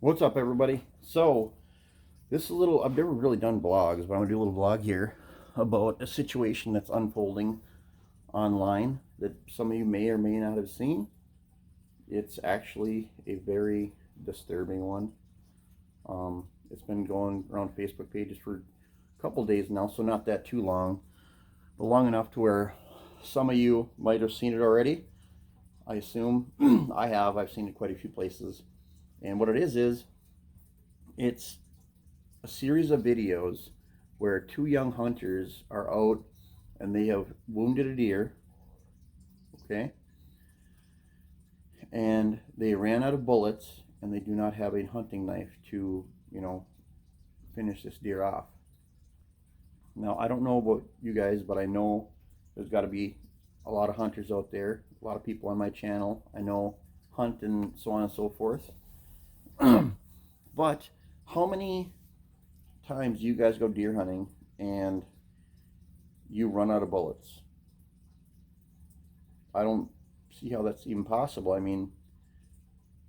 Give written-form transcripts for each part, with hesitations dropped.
What's up, everybody? So, this is a little, I've never really done blogs, but I'm gonna do a little vlog here about a situation that's unfolding online that some of you may or may not have seen. It's actually a very disturbing one. It's been going around Facebook pages for a couple days now, so not that too long, but long enough to where some of you might have seen it already. I assume I have. I've seen it quite a few places. And what it is it's a series of videos where two young hunters are out and they have wounded a deer, okay? And they ran out of bullets and they do not have a hunting knife to, finish this deer off. Now, I don't know about you guys, but I know there's got to be a lot of hunters out there, a lot of people on my channel I know hunt and so on and so forth. But how many times you guys go deer hunting and you run out of bullets? I don't see how that's even possible. I mean,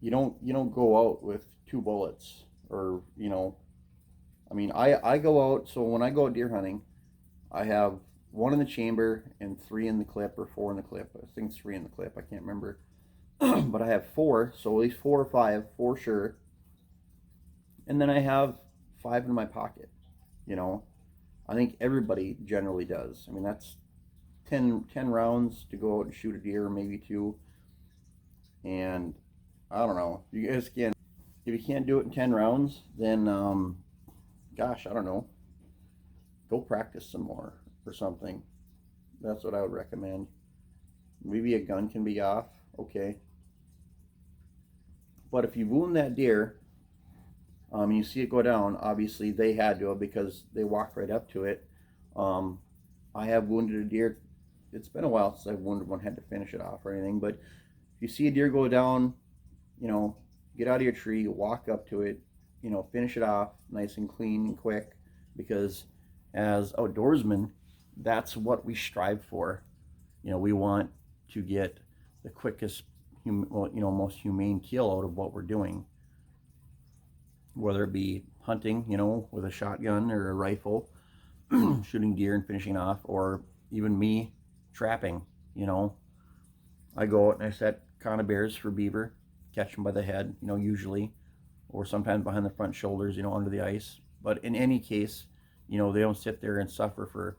you don't go out with two bullets, or I mean, I go out, so when I go out deer hunting, I have one in the chamber and three in the clip, or four in the clip. I think it's three in the clip. I can't remember. But I have four, so at least four or five for sure. And then I have five in my pocket. I think everybody generally does. I mean, that's 10 rounds to go out and shoot a deer, maybe two. And I don't know. You guys can, if you can't do it in 10 rounds, then, gosh, I don't know. Go practice some more or something. That's what I would recommend. Maybe a gun can be off. Okay. But if you wound that deer, you see it go down, obviously they had to, because they walked right up to it. I have wounded a deer. It's been a while since I've wounded one, had to finish it off or anything, but if you see a deer go down, get out of your tree, walk up to it, finish it off nice and clean and quick, because as outdoorsmen, that's what we strive for. We want to get the quickest, most humane kill out of what we're doing, whether it be hunting, with a shotgun or a rifle, shooting deer and finishing off, or even me trapping. I go out and I set conibears for beaver, catch them by the head, usually, or sometimes behind the front shoulders, under the ice. But in any case, they don't sit there and suffer for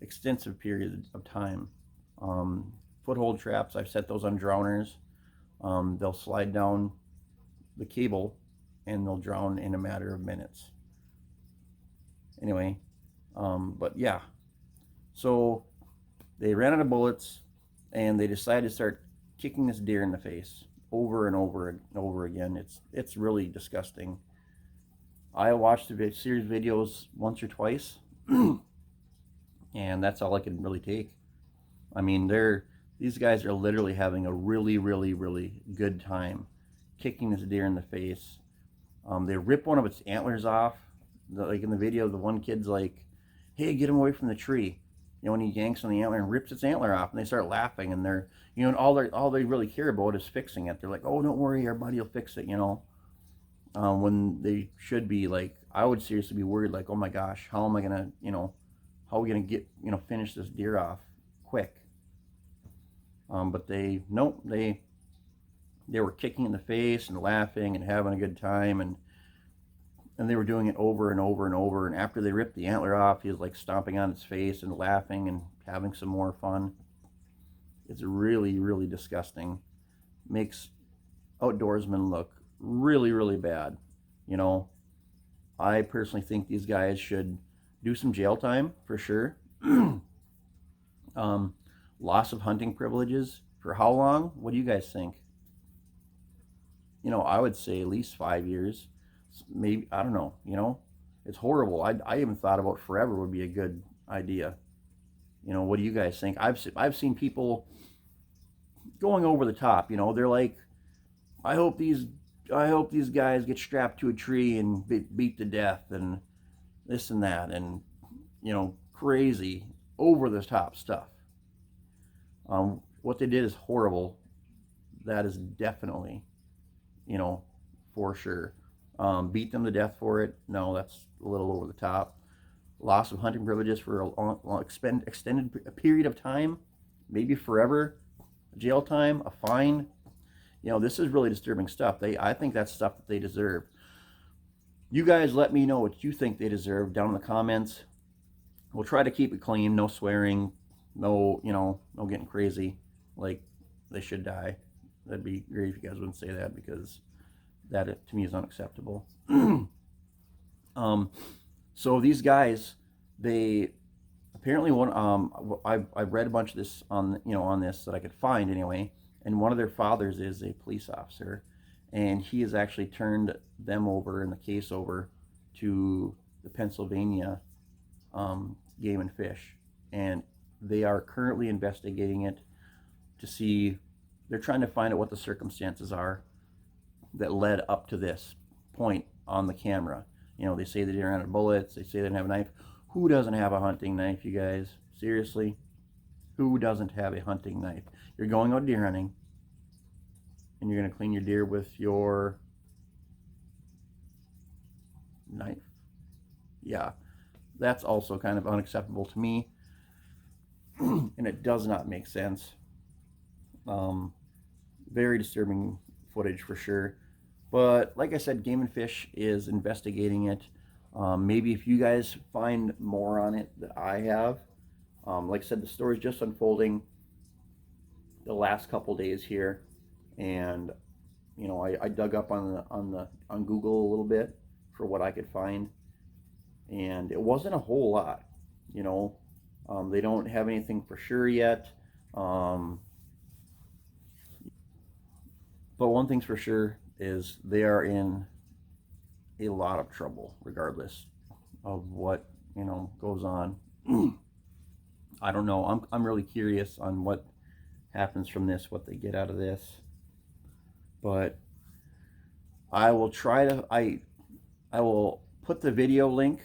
extensive periods of time. Foothold traps, I've set those on drowners. They'll slide down the cable and they'll drown in a matter of minutes. Anyway, but yeah, so they ran out of bullets and they decided to start kicking this deer in the face over and over and over again. It's really disgusting. I watched the series videos once or twice, and that's all I could really take. I mean, these guys are literally having a really, really, really good time kicking this deer in the face. They rip one of its antlers off. Like in the video, the one kid's like, "Hey, get him away from the tree." And he yanks on the antler and rips its antler off, and they start laughing, and they're, and all they really care about is fixing it. They're like, "Oh, don't worry, our buddy will fix it," when they should be like, I would seriously be worried, like, "Oh my gosh, how am I gonna, how are we gonna get, finish this deer off quick?" But nope, they were kicking in the face and laughing and having a good time, and they were doing it over and over and over. And after they ripped the antler off, he was like stomping on its face and laughing and having some more fun. It's really, really disgusting. Makes outdoorsmen look really, really bad. I personally think these guys should do some jail time for sure. Loss of hunting privileges for how long? What do you guys think? I would say at least 5 years. Maybe, I don't know. It's horrible. I even thought about forever would be a good idea. What do you guys think? I've seen people going over the top. They're like, I hope these guys get strapped to a tree and beat to death and this and that, and crazy over the top stuff. What they did is horrible. That is definitely, for sure. Beat them to death for it? No, that's a little over the top. Loss of hunting privileges for a extended period of time, maybe forever, jail time, a fine. This is really disturbing stuff. I think that's stuff that they deserve. You guys let me know what you think they deserve down in the comments. We'll try to keep it clean, no swearing, no getting crazy, like they should die. That'd be great if you guys wouldn't say that, because that to me is unacceptable. So these guys, they apparently I've read a bunch of this on this that I could find anyway, and one of their fathers is a police officer, and he has actually turned them over in the case over to the Pennsylvania Game and Fish, and they are currently investigating it to see. They're trying to find out what the circumstances are that led up to this point on the camera. They say they didn't have bullets. They say they didn't have a knife. Who doesn't have a hunting knife, you guys? Seriously? Who doesn't have a hunting knife? You're going out deer hunting, and you're going to clean your deer with your knife? Yeah, that's also kind of unacceptable to me, and it does not make sense. Very disturbing footage for sure. But like I said, Game and Fish is investigating it. Maybe if you guys find more on it that I have. Like I said, the story's just unfolding the last couple days here, and I dug up on Google a little bit for what I could find, and it wasn't a whole lot. They don't have anything for sure yet. But one thing's for sure is they are in a lot of trouble, regardless of what goes on. I don't know. I'm really curious on what happens from this, what they get out of this. But I will try to. I will put the video link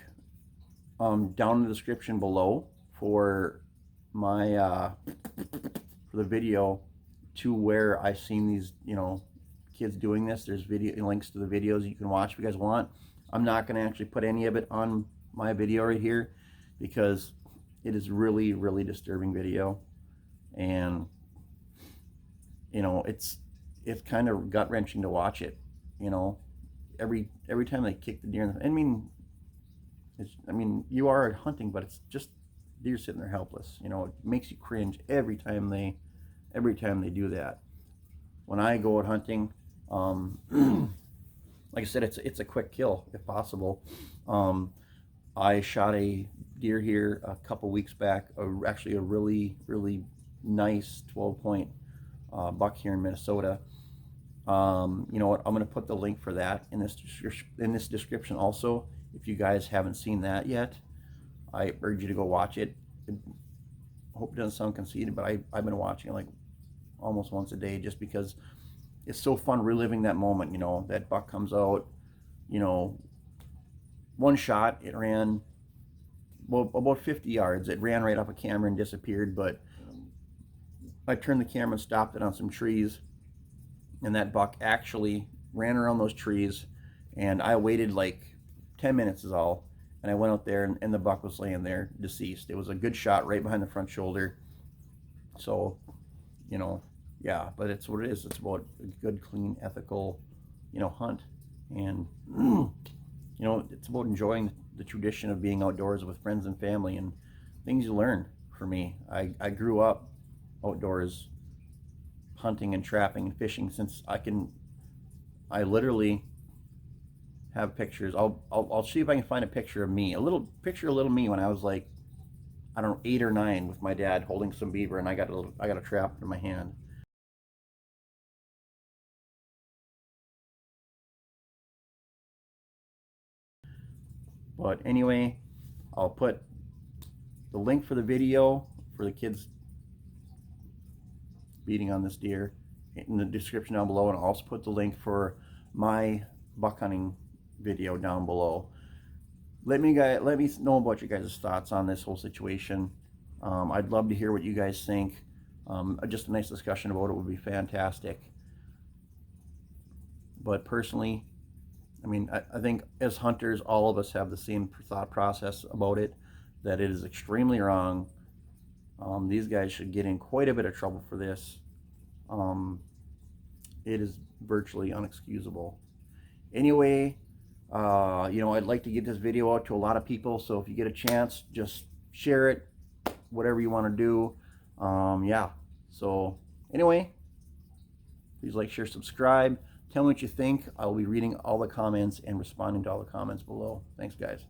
down in the description below for my for the video to where I've seen these kids doing this. There's video links to the videos you can watch if you guys want. I'm not going to actually put any of it on my video right here, because it is really, really disturbing video, and it's kind of gut wrenching to watch it. Every time they kick the deer in the, I mean, you are hunting, but it's just deer sitting there helpless. It makes you cringe every time they do that. When I go out hunting, like I said, it's a quick kill if possible. I shot a deer here a couple weeks back, actually a really, really nice 12-point buck here in Minnesota. You know what? I'm going to put the link for that in this description also. If you guys haven't seen that yet, I urge you to go watch it. I hope it doesn't sound conceited, but I've been watching it like almost once a day, just because it's so fun reliving that moment. That buck comes out, one shot, it ran about 50 yards. It ran right off a camera and disappeared, but I turned the camera and stopped it on some trees, and that buck actually ran around those trees, and I waited like 10 minutes is all, and I went out there, and the buck was laying there deceased. It was a good shot right behind the front shoulder. So yeah, but it's what it is. It's about a good, clean, ethical hunt, and it's about enjoying the tradition of being outdoors with friends and family, and things you learn. For me, I grew up outdoors hunting and trapping and fishing since I literally have pictures. I'll see if I can find a picture of me, a little me when I was like, I don't know, 8 or 9, with my dad holding some beaver, and I got a trap in my hand. But anyway, I'll put the link for the video for the kids beating on this deer in the description down below, and I'll also put the link for my buck hunting video down below. Let me know about your guys' thoughts on this whole situation. I'd love to hear what you guys think. Just a nice discussion about it would be fantastic. But personally, I mean, I think as hunters, all of us have the same thought process about it, that it is extremely wrong. These guys should get in quite a bit of trouble for this. Um, it is virtually unexcusable. Anyway, I'd like to get this video out to a lot of people, so if you get a chance, just share it, whatever you want to do. Yeah. So anyway, please like, share, subscribe. Tell me what you think. I'll be reading all the comments and responding to all the comments below. Thanks, guys.